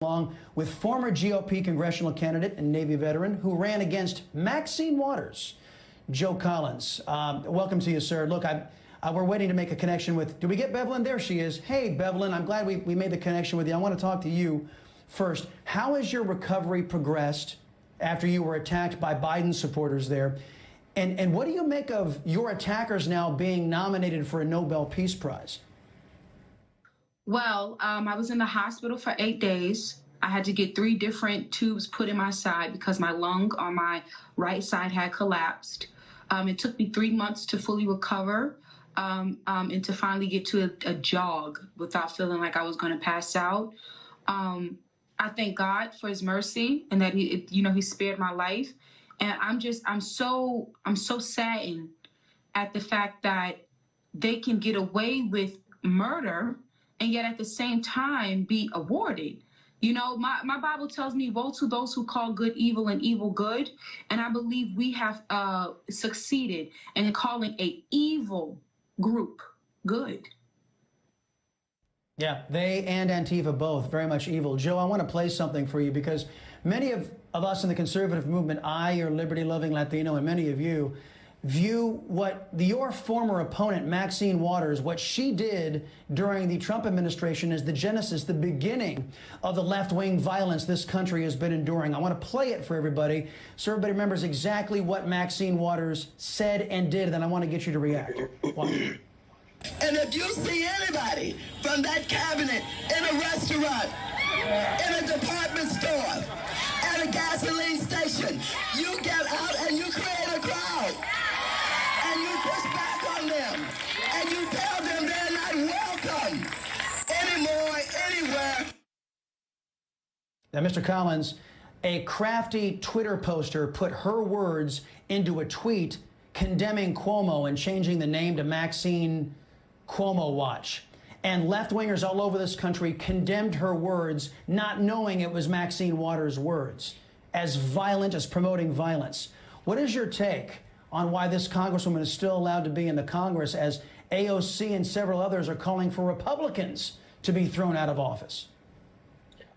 along with former GOP congressional candidate and Navy veteran who ran against Maxine Waters, Joe Collins. Welcome to you, sir. Look, we're waiting to make a connection with, do we get Bevelyn? There she is. Hey, Bevelyn, I'm glad we made the connection with you. I want to talk to you first. How has your recovery progressed after you were attacked by Biden supporters there? And what do you make of your attackers now being nominated for a Nobel Peace Prize? Well, I was in the hospital for 8 days. I had to get 3 different tubes put in my side because my lung on my right side had collapsed. It took me 3 months to fully recover and to finally get to a jog without feeling like I was going to pass out. I thank God for his mercy and that he spared my life. And I'm so saddened at the fact that they can get away with murder and yet at the same time be awarded. You know, my Bible tells me, woe to those who call good evil and evil good. And I believe we have succeeded in calling an evil group good. Yeah, they and Antifa both very much evil. Joe, I want to play something for you because many of us in the conservative movement, I, your liberty-loving Latino, and many of you, view what your former opponent, Maxine Waters, what she did during the Trump administration as the genesis, the beginning of the left-wing violence this country has been enduring. I want to play it for everybody so everybody remembers exactly what Maxine Waters said and did, and then I want to get you to react. Watch. And if you see anybody from that cabinet in a restaurant, in a department store, at a gasoline station, you get out and you create a crowd. And you push back on them. And you tell them they're not welcome anymore, anywhere. Now, Mr. Collins, a crafty Twitter poster put her words into a tweet condemning Cuomo and changing the name to Maxine Cuomo Watch. And left-wingers all over this country condemned her words, not knowing it was Maxine Waters' words, as violent, as promoting violence. What is your take on why this congresswoman is still allowed to be in the Congress as AOC and several others are calling for Republicans to be thrown out of office?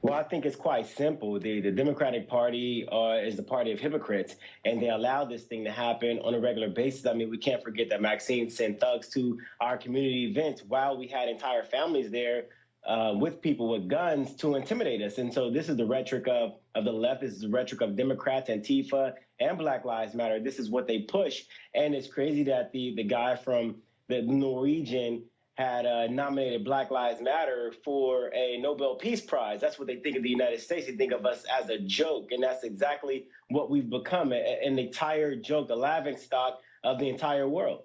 Well, I think it's quite simple. The Democratic Party is the party of hypocrites, and they allow this thing to happen on a regular basis. I mean, we can't forget that Maxine sent thugs to our community events while we had entire families there with people with guns to intimidate us. And so this is the rhetoric of the left. This is the rhetoric of Democrats, Antifa, and Black Lives Matter. This is what they push. And it's crazy that the guy from the Norwegian had nominated Black Lives Matter for a Nobel Peace Prize. That's what they think of the United States. They think of us as a joke, and that's exactly what we've become, an entire joke, the laughingstock of the entire world.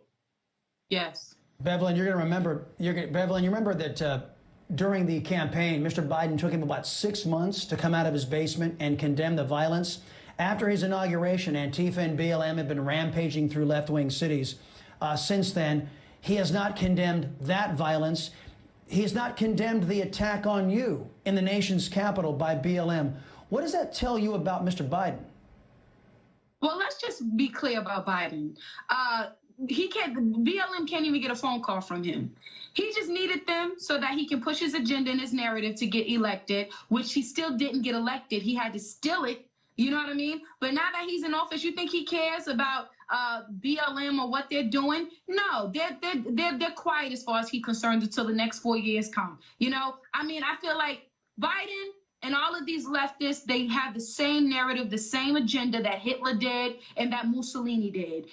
Yes. Bevelyn, you're going to remember, Bevelyn, you remember that during the campaign, Mr. Biden took him about 6 months to come out of his basement and condemn the violence. After his inauguration, Antifa and BLM have been rampaging through left-wing cities. Since then, he has not condemned that violence. He has not condemned the attack on you in the nation's capital by BLM. What does that tell you about Mr. Biden? Well, let's just be clear about Biden. BLM can't even get a phone call from him. He just needed them so that he can push his agenda and his narrative to get elected, which he still didn't get elected. He had to steal it. You know what I mean? But now that he's in office, you think he cares about BLM or what they're doing? No, they're quiet as far as he's concerned until the next 4 years come. You know, I mean, I feel like Biden and all of these leftists, they have the same narrative, the same agenda that Hitler did and that Mussolini did.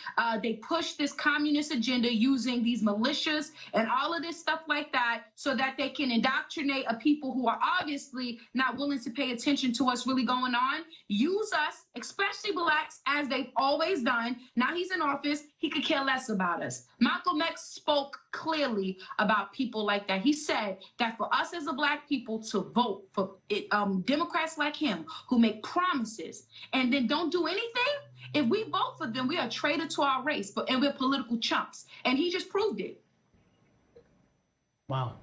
They push this communist agenda using these militias and all of this stuff like that so that they can indoctrinate a people who are obviously not willing to pay attention to what's really going on, use us, especially blacks, as they've always done. Now he's in office, he could care less about us. Malcolm X spoke clearly about people like that. He said that for us as a black people to vote for Democrats like him who make promises and then don't do anything, if we vote for them, we are a traitor to our race, and we're political chumps. And he just proved it. Wow.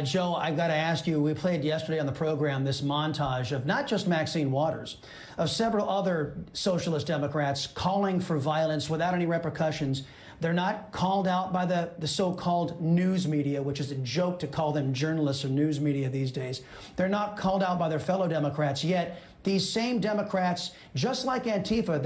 Joe, I've got to ask you, we played yesterday on the program this montage of not just Maxine Waters, of several other socialist Democrats calling for violence without any repercussions. They're not called out by the so-called news media, which is a joke to call them journalists or news media these days. They're not called out by their fellow Democrats, yet these same Democrats, just like Antifa,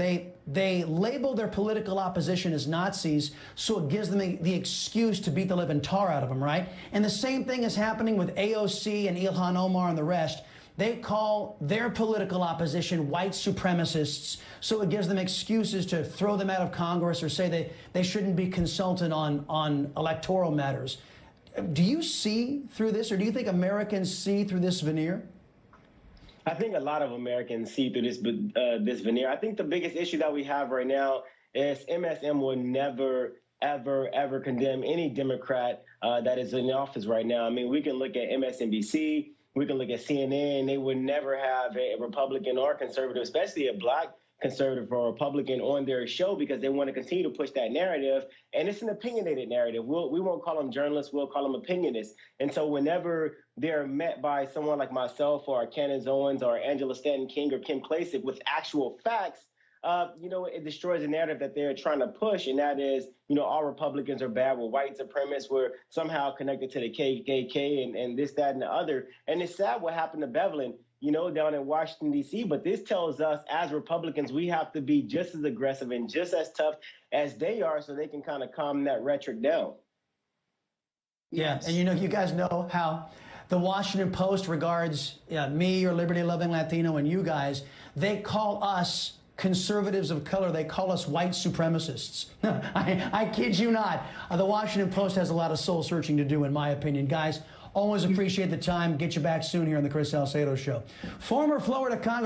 they label their political opposition as Nazis, so it gives them the excuse to beat the living tar out of them, right? And the same thing is happening with AOC and Ilhan Omar and the rest. They call their political opposition white supremacists, so it gives them excuses to throw them out of Congress or say they shouldn't be consulted on electoral matters. Do you see through this, or do you think Americans see through this veneer? I think a lot of Americans see through this veneer. I think the biggest issue that we have right now is MSM will never, ever condemn any Democrat that is in office right now. I mean, we can look at MSNBC, we can look at CNN. They would never have a Republican or conservative, especially a black conservative or Republican, on their show because they want to continue to push that narrative. And it's an opinionated narrative. We won't call them journalists. We'll call them opinionists. And so whenever they're met by someone like myself or Candace Owens or Angela Stanton King or Kim Klacik with actual facts, it destroys the narrative that they're trying to push. And that is, all Republicans are bad. We're white supremacists. We're somehow connected to the KKK and this, that, and the other. And it's sad what happened to Bevelin, down in Washington, D.C. But this tells us as Republicans, we have to be just as aggressive and just as tough as they are so they can kind of calm that rhetoric down. Yeah, and you guys know how the Washington Post regards me, your liberty-loving Latino, and you guys. They call us conservatives of color. They call us white supremacists. I kid you not. The Washington Post has a lot of soul searching to do, in my opinion. Guys, always appreciate the time. Get you back soon here on the Chris Salcedo Show. Former Florida Congressman